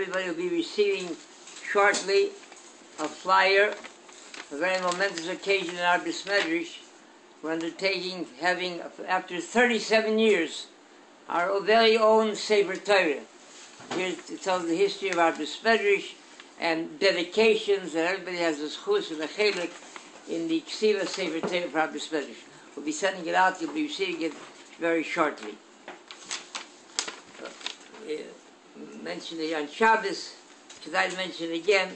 everybody will be receiving shortly a flyer, a very momentous occasion in our Medrash. We're undertaking, having, after 37 years, our very own Sefer Torah. Here to tell the history of our Medrash and dedications, and everybody has a schus and a chelik in the Ksiva Sefer Torah for our Medrash. We'll be sending it out, you'll be receiving it very shortly. Mentioned it on Shabbos, should I mention again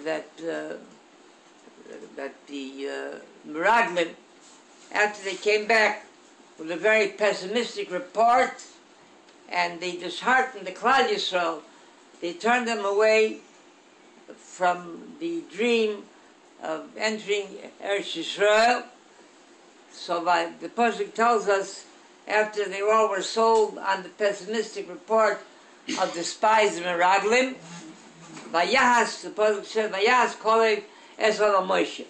that the Meraglim, after they came back with a very pessimistic report and they disheartened the Klal Yisrael, they turned them away from the dream of entering Eretz Yisrael. So the Pasuk tells us, after they all were sold on the pessimistic report of the spies of Meraglim, Vayas, the Pasuk said, Vayas Kolev es ala Moshe.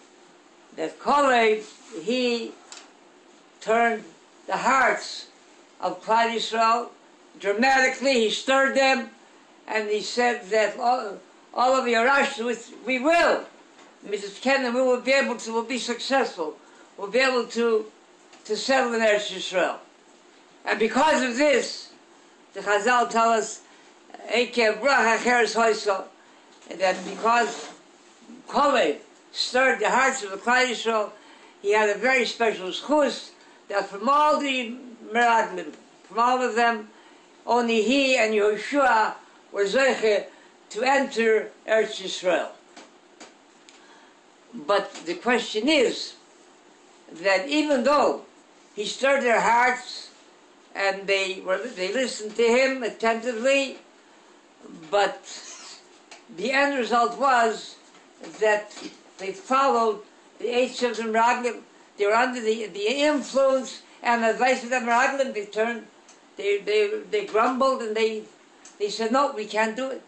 That Kolev, he turned the hearts of Klal Yisrael dramatically. He stirred them, and he said that all of your Ashs, we will, Mrs. Kenan, we will be able to, we'll be successful. We'll be able to settle in Eretz Yisrael. And because of this, the Chazal tell us, that because Kolev stirred the hearts of the Klal Yisrael, he had a very special schus, that from all the Meraglim, from all of them, only he and Yehoshua were zeiche to enter Eretz Yisrael. But the question is that even though he stirred their hearts and they listened to him attentively, but the end result was that they followed the eight of the Meraglim. They were under the influence and advice of the Meraglim. They grumbled and they said, no, we can't do it.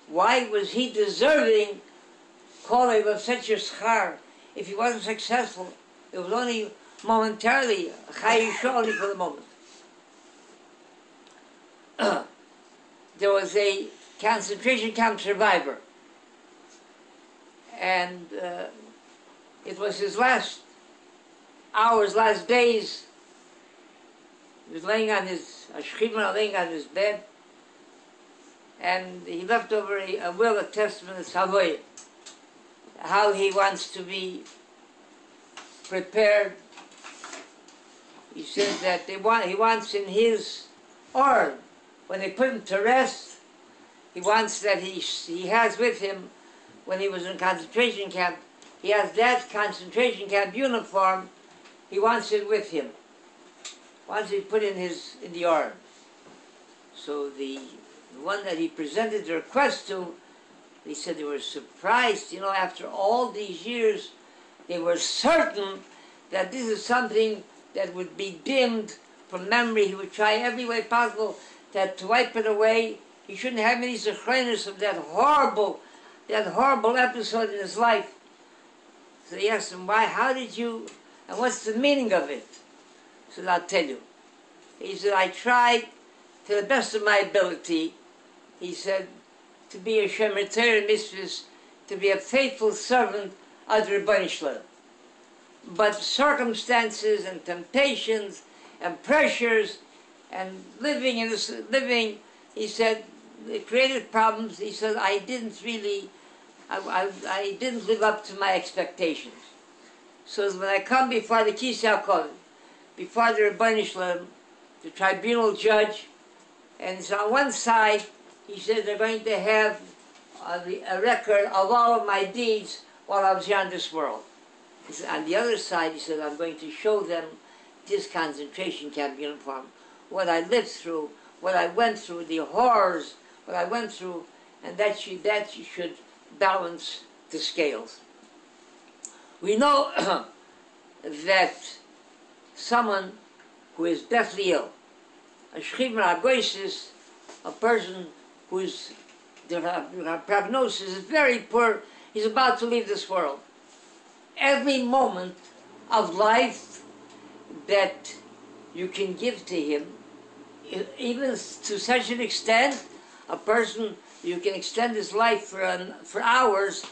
Why was he deserving Kolev of such a schar if he wasn't successful? It was only momentarily, only for the moment. There was a concentration camp survivor, and it was his last hours, last days. He was laying on his bed, and he left over a will, a testament, a savoy, how he wants to be prepared. He says that he wants in his urn, when they put him to rest, he wants that he has with him, when he was in concentration camp, he has that concentration camp uniform, he wants it with him. Wants it put in the urn. So the one that he presented the request to, he said they were surprised, after all these years, they were certain that this is something that would be dimmed from memory. He would try every way possible to wipe it away. He shouldn't have any zechronos of that horrible episode in his life. So he asked him, why, how did you, and what's the meaning of it? He said, I'll tell you. He said, I tried to the best of my ability, he said, to be a Shemer Torah mitzvahs, to be a faithful servant of the Rabbi Shlach. But circumstances and temptations and pressures and living, he said, it created problems. He said, I didn't live up to my expectations. So when I come before the Kisei HaKodesh, before the Rabbi Shlach, the tribunal judge, and so on one side, he said they're going to have a record of all of my deeds while I was here on this world. He said, on the other side, he said, I'm going to show them this concentration camp uniform, what I lived through, what I went through, the horrors, what I went through, and that should balance the scales. We know that someone who is deathly ill, a shchivra agoisis, a person whose prognosis is very poor, he's about to leave this world. Every moment of life that you can give to him, even to such an extent, a person you can extend his life for hours,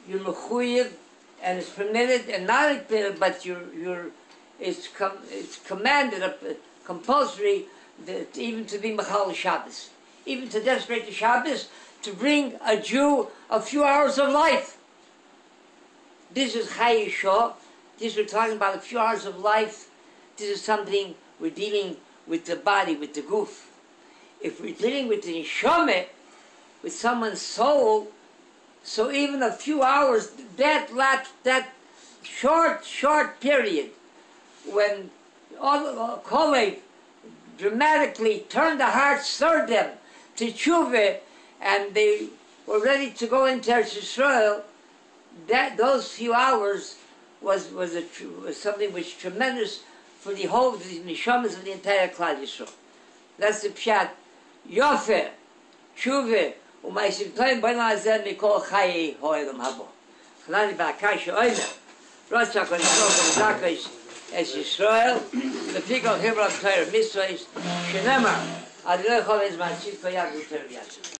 you're mechuyev, and it's permitted, and not only permitted, but it's commanded, compulsory, even to be mechal Shabbos, even to demonstrate the Shabbos, to bring a Jew a few hours of life. This is Chayishah. This we're talking about a few hours of life. This is something we're dealing with the body, with the goof. If we're dealing with the neshama, with someone's soul, so even a few hours, that short period, when all Kolev dramatically turned the hearts, stirred them to tshuva, and they were ready to go into Eretz Yisrael, those few hours was something which tremendous for the whole of the neshamas of the entire Klal Yisrael. That's the pshat. Yofer, tshuva, u'ma'asim tovim b'olam hazeh mikol chayei ha'olam habo. Chanani ba'akash ha'omer, Rosh HaKodesh Baruch Hu Zakosh Es Yisrael, Lepikol Hibra Torah Mitzvos, Shenemar, Ad Lo Yachol Ez Ma'atzit Ko Yad V'Torah Yad.